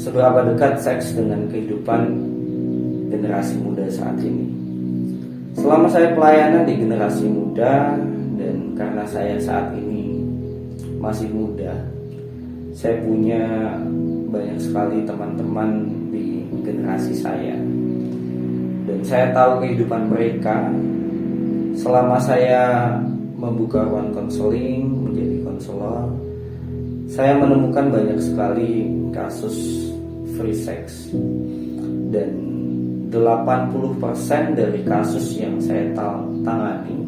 Seberapa dekat seks dengan kehidupan generasi muda saat ini? Selama saya pelayanan di generasi muda, dan karena saya saat ini masih muda, saya punya banyak sekali teman-teman di generasi saya, dan saya tahu kehidupan mereka. Selama saya membuka ruang konseling, menjadi konselor, saya menemukan banyak sekali kasus free sex, dan 80% dari kasus yang saya tangani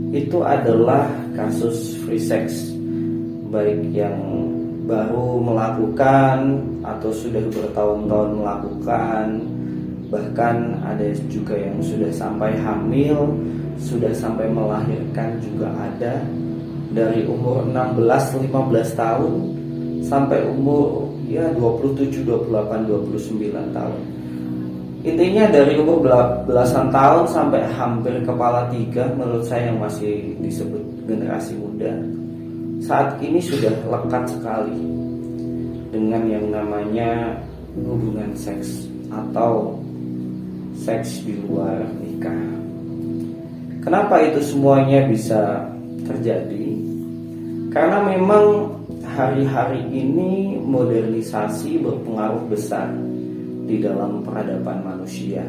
itu adalah kasus free sex, baik yang baru melakukan atau sudah bertahun-tahun melakukan, bahkan ada juga yang sudah sampai hamil, sudah sampai melahirkan juga ada, dari umur 16-15 tahun sampai umur 27, 28, 29 tahun. Intinya dari umur belasan tahun sampai hampir kepala tiga, menurut saya yang masih disebut generasi muda, saat ini sudah lekat sekali dengan yang namanya hubungan seks atau seks di luar nikah. Kenapa itu semuanya bisa terjadi? Karena memang hari-hari ini modernisasi berpengaruh besar di dalam peradaban manusia.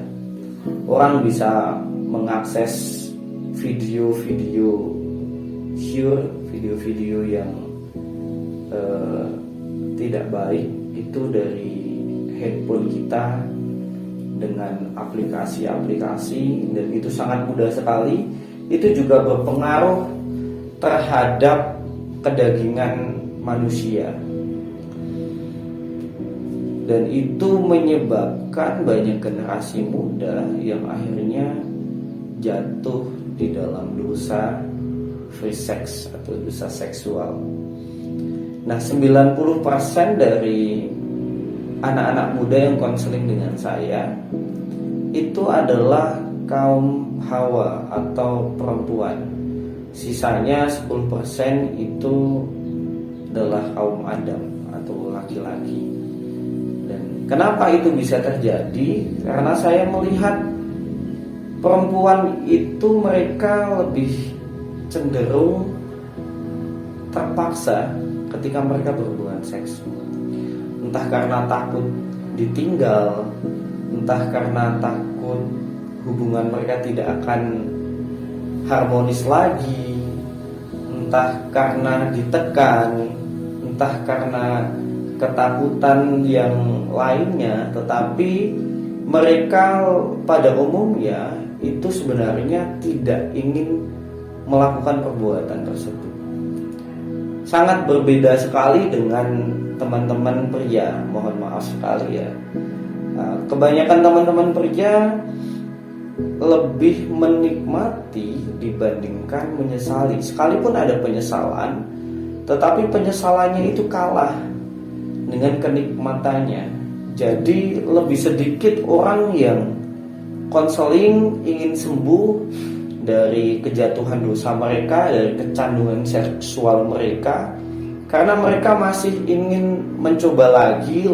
Orang bisa mengakses video-video yang tidak baik itu dari handphone kita dengan aplikasi-aplikasi, dan itu sangat mudah sekali. Itu juga berpengaruh terhadap kedagingan manusia, dan itu menyebabkan banyak generasi muda yang akhirnya jatuh di dalam dosa free sex atau dosa seksual. Nah, 90% dari anak-anak muda yang konseling dengan saya itu adalah kaum Hawa atau perempuan. Sisanya 10% itu adalah kaum Adam atau laki-laki. Dan kenapa itu bisa terjadi? Karena saya melihat perempuan itu mereka lebih cenderung terpaksa ketika mereka berhubungan seks. Entah karena takut ditinggal, entah karena takut hubungan mereka tidak akan harmonis lagi, entah karena ditekan, entah karena ketakutan yang lainnya. Tetapi mereka pada umumnya itu sebenarnya tidak ingin melakukan perbuatan tersebut. Sangat berbeda sekali dengan teman-teman pria, mohon maaf sekali ya. Kebanyakan teman-teman pria lebih menikmati dibandingkan menyesali. Sekalipun ada penyesalan, tetapi penyesalannya itu kalah dengan kenikmatannya. Jadi lebih sedikit orang yang konseling ingin sembuh dari kejatuhan dosa mereka, dari kecanduan seksual mereka, karena mereka masih ingin mencoba lagi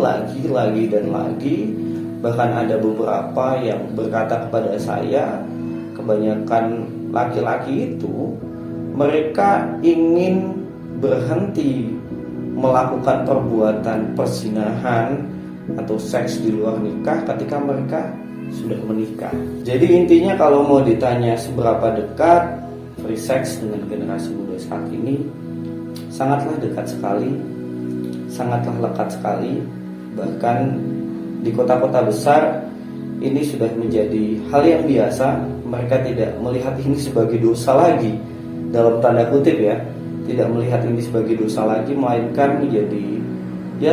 dan lagi. Bahkan ada beberapa yang berkata kepada saya, kebanyakan laki-laki itu mereka ingin berhenti melakukan perbuatan perzinahan atau seks di luar nikah ketika mereka sudah menikah. Jadi intinya kalau mau ditanya seberapa dekat free sex dengan generasi muda saat ini, sangatlah dekat sekali, sangatlah lekat sekali. Bahkan di kota-kota besar ini sudah menjadi hal yang biasa. Mereka tidak melihat ini sebagai dosa lagi, dalam tanda kutip ya, tidak melihat ini sebagai dosa lagi, melainkan menjadi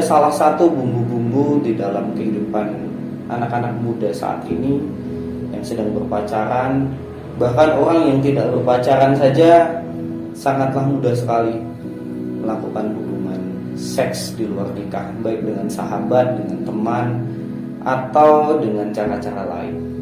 salah satu bumbu-bumbu di dalam kehidupan anak-anak muda saat ini yang sedang berpacaran. Bahkan orang yang tidak berpacaran saja sangatlah mudah sekali melakukan hubungan seks di luar nikah, baik dengan sahabat, dengan teman, atau dengan cara-cara lain.